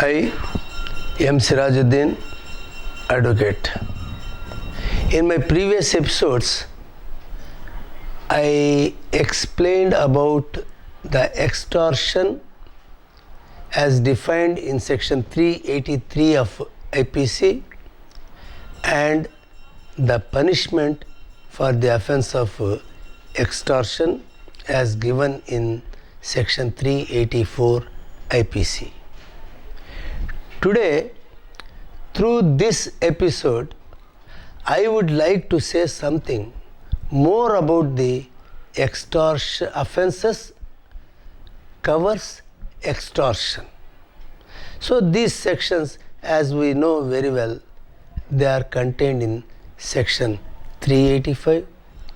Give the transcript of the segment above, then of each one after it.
I am Sirajuddin, advocate. In my previous episodes, I explained about the extortion as defined in section 383 of IPC and the punishment for the offense of extortion as given in section 384 IPC. Today, through this episode, I would like to say something more about the extortion offenses covers extortion. So these sections, as we know very well, they are contained in section 385,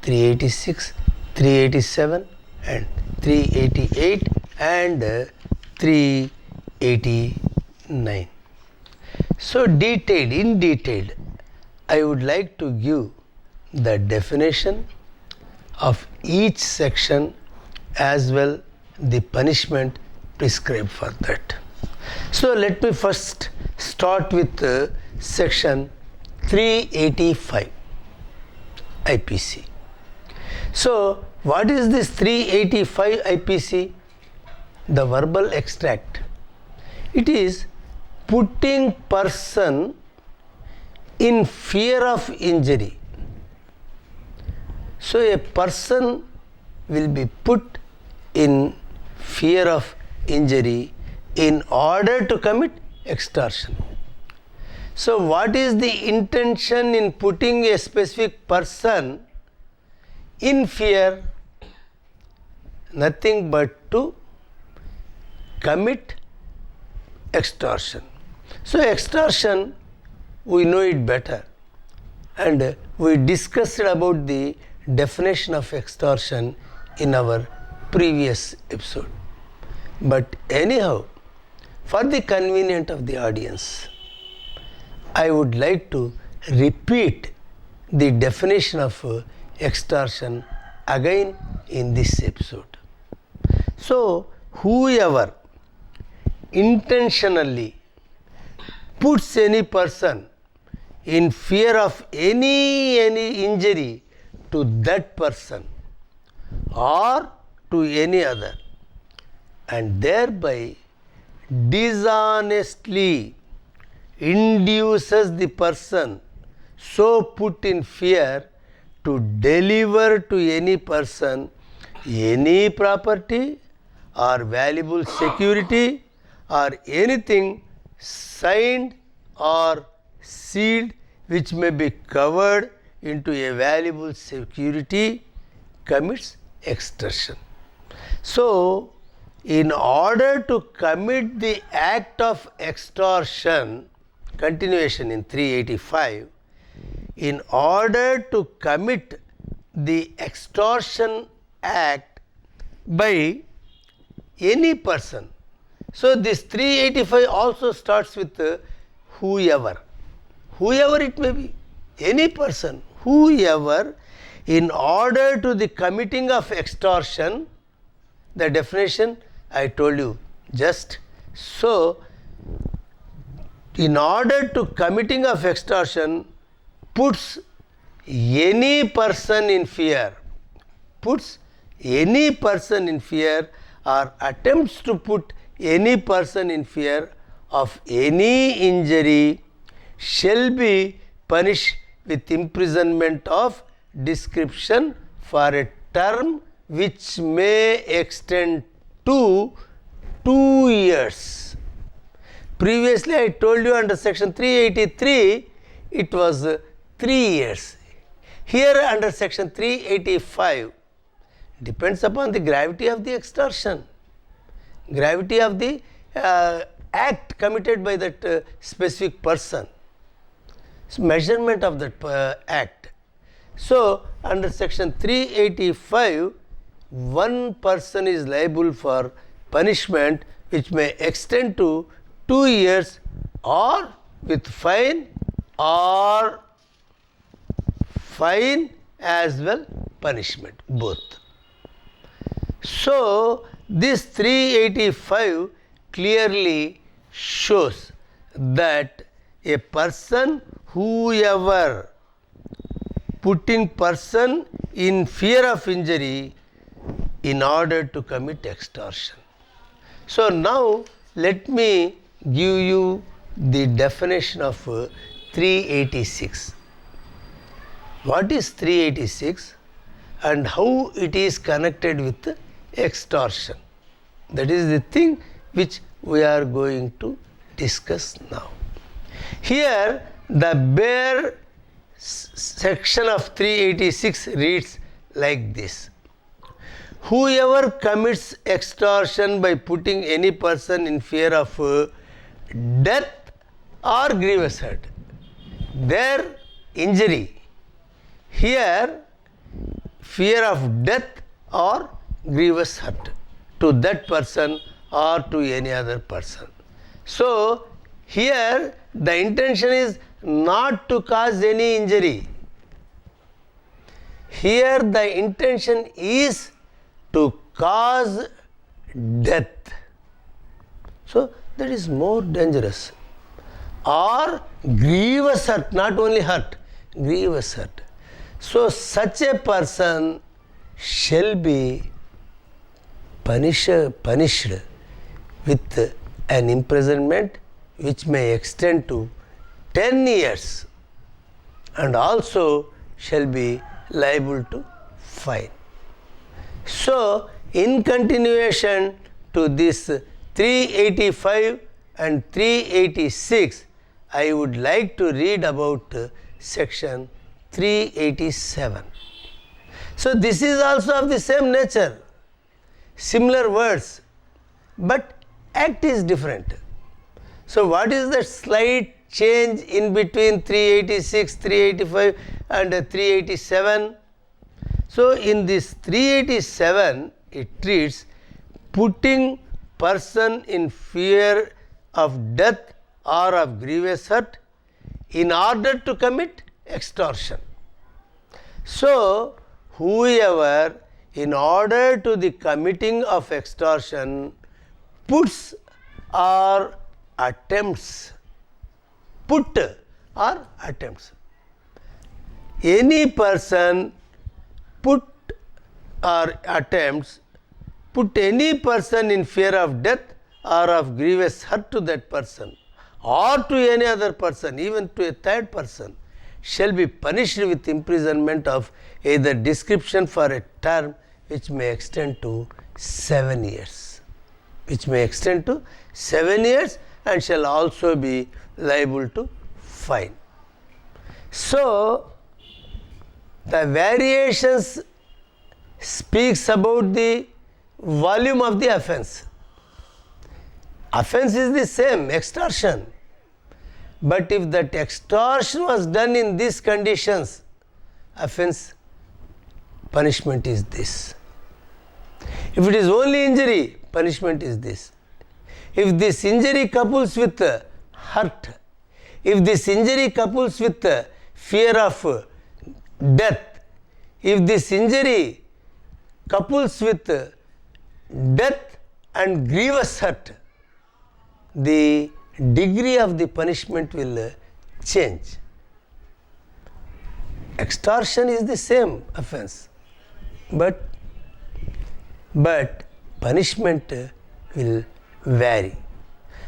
386, 387 and 388 and 389. So in detail, I would like to give the definition of each section as well the punishment prescribed for that. So let me first start with section 385 IPC. So what is this 385 IPC? The verbal extract. It is putting person in fear of injury. So a person will be put in fear of injury in order to commit extortion. So what is the intention in putting a specific person in fear? Nothing but to commit extortion. So extortion, we know it better, and we discussed about the definition of extortion in our previous episode. But anyhow, for the convenience of the audience, I would like to repeat the definition of extortion again in this episode. So whoever intentionally puts any person in fear of any injury to that person or to any other, and thereby dishonestly induces the person so put in fear to deliver to any person any property or valuable security or anything signed or sealed which may be covered into a valuable security commits extortion. So in order to commit the act of extortion, continuation in 385, in order to commit the extortion act by any person. So this 385 also starts with whoever it may be, any person, whoever, in order to the committing of extortion, the definition I told you just. So in order to committing of extortion, puts any person in fear, or attempts to put any person in fear of any injury shall be punished with imprisonment of description for a term which may extend to 2 years. Previously I told you under section 383 it was 3 years. Here under section 385 depends upon the gravity of the extortion, gravity of the act committed by that specific person, so measurement of that act. So under section 385, one person is liable for punishment which may extend to 2 years or with fine or fine as well punishment, both. So this 385 clearly shows that a person whoever putting person in fear of injury in order to commit extortion. So now let me give you the definition of 386. What is 386 and how it is connected with extortion? That is the thing which we are going to discuss now. Here the bare section of 386 reads like this: whoever commits extortion by putting any person in fear of death or grievous hurt, their injury, here fear of death or grievous hurt to that person or to any other person. So here the intention is not to cause any injury. Here the intention is to cause death. So that is more dangerous. Or grievous hurt, not only hurt, grievous hurt. So such a person shall be punished with an imprisonment which may extend to 10 years and also shall be liable to fine. So in continuation to this 385 and 386, I would like to read about section 387. So this is also of the same nature, similar words, but act is different. So what is the slight change in between 386, 385 and 387? So in this 387 it reads putting person in fear of death or of grievous hurt in order to commit extortion. So whoever in order to the committing of extortion puts or attempts, put or attempts, any person put or attempts, put any person in fear of death or of grievous hurt to that person or to any other person, even to a third person, shall be punished with imprisonment of either description for a term which may extend to 7 years, which may extend to 7 years and shall also be liable to fine. So the variations speaks about the volume of the offense. Offense is the same, extortion. But if that extortion was done in these conditions, offense punishment is this. If it is only injury, punishment is this. If this injury couples with hurt, if this injury couples with fear of death, if this injury couples with death and grievous hurt, the degree of the punishment will change. Extortion is the same offense, but punishment will vary.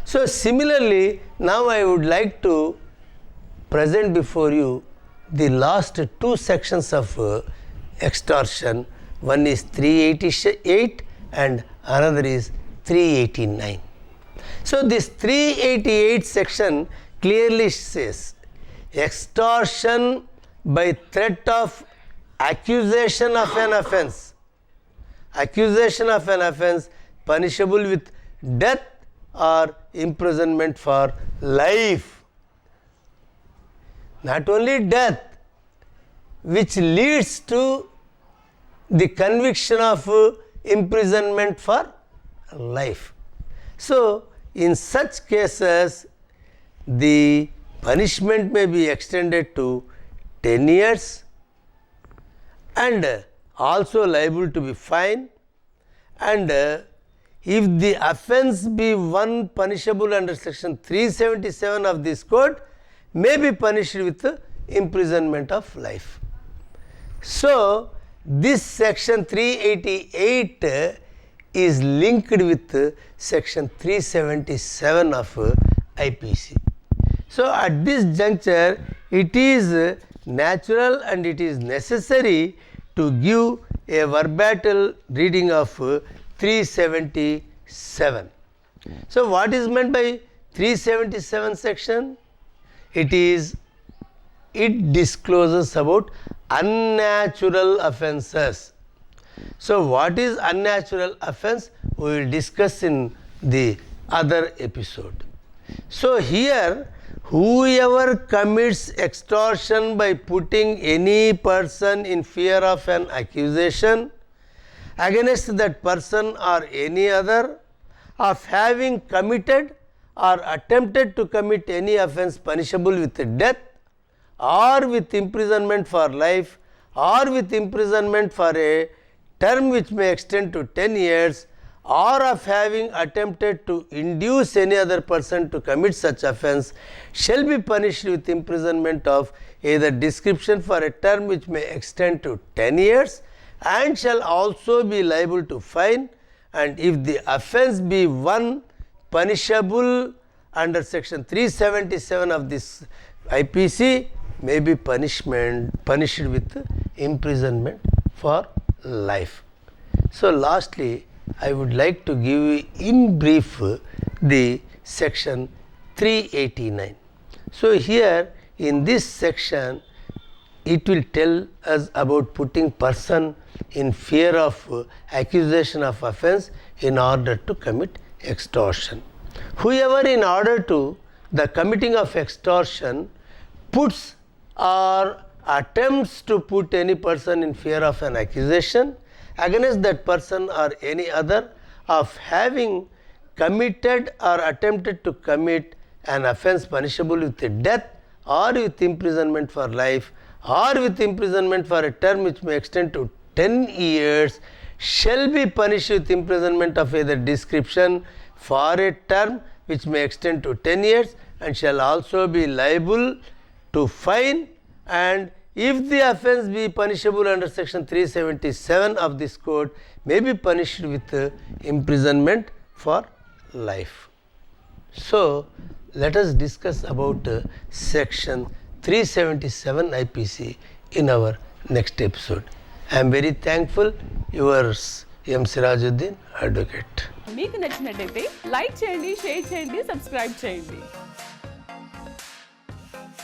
So similarly, now I would like to present before you the last two sections of extortion. One is 388 and another is 389. So this 388 section clearly says extortion by threat of accusation of an offense. Accusation of an offense punishable with death or imprisonment for life. Not only death, which leads to the conviction of imprisonment for life. So in such cases, the punishment may be extended to 10 years and also liable to be fined, and if the offence be one punishable under section 377 of this code, may be punished with imprisonment of life. So, this section 388 is linked with section 377 of IPC. So, at this juncture, it is natural and it is necessary to give a verbatim reading of 377. So, what is meant by 377 section? It discloses about unnatural offences. So, what is unnatural offence? We will discuss in the other episode. So, here whoever commits extortion by putting any person in fear of an accusation against that person or any other of having committed or attempted to commit any offence punishable with death or with imprisonment for life or with imprisonment for a term which may extend to 10 years or of having attempted to induce any other person to commit such offence shall be punished with imprisonment of either description for a term which may extend to 10 years and shall also be liable to fine, and if the offence be one punishable under section 377 of this IPC, may be punished with imprisonment for life. So, lastly, I would like to give you in brief the section 389. So, here in this section it will tell us about putting person in fear of accusation of offence in order to commit extortion. Whoever in order to the committing of extortion puts or attempts to put any person in fear of an accusation against that person or any other of having committed or attempted to commit an offence punishable with death or with imprisonment for life or with imprisonment for a term which may extend to 10 years shall be punished with imprisonment of either description for a term which may extend to 10 years and shall also be liable to fine, and if the offence be punishable under section 377 of this code, may be punished with imprisonment for life. So, let us discuss about section 377 IPC in our next episode. I am very thankful. Yours M. Sirajuddin, advocate. మీకు నచ్చినట్లయితే like చేయండి, share చేయండి, subscribe చేయండి.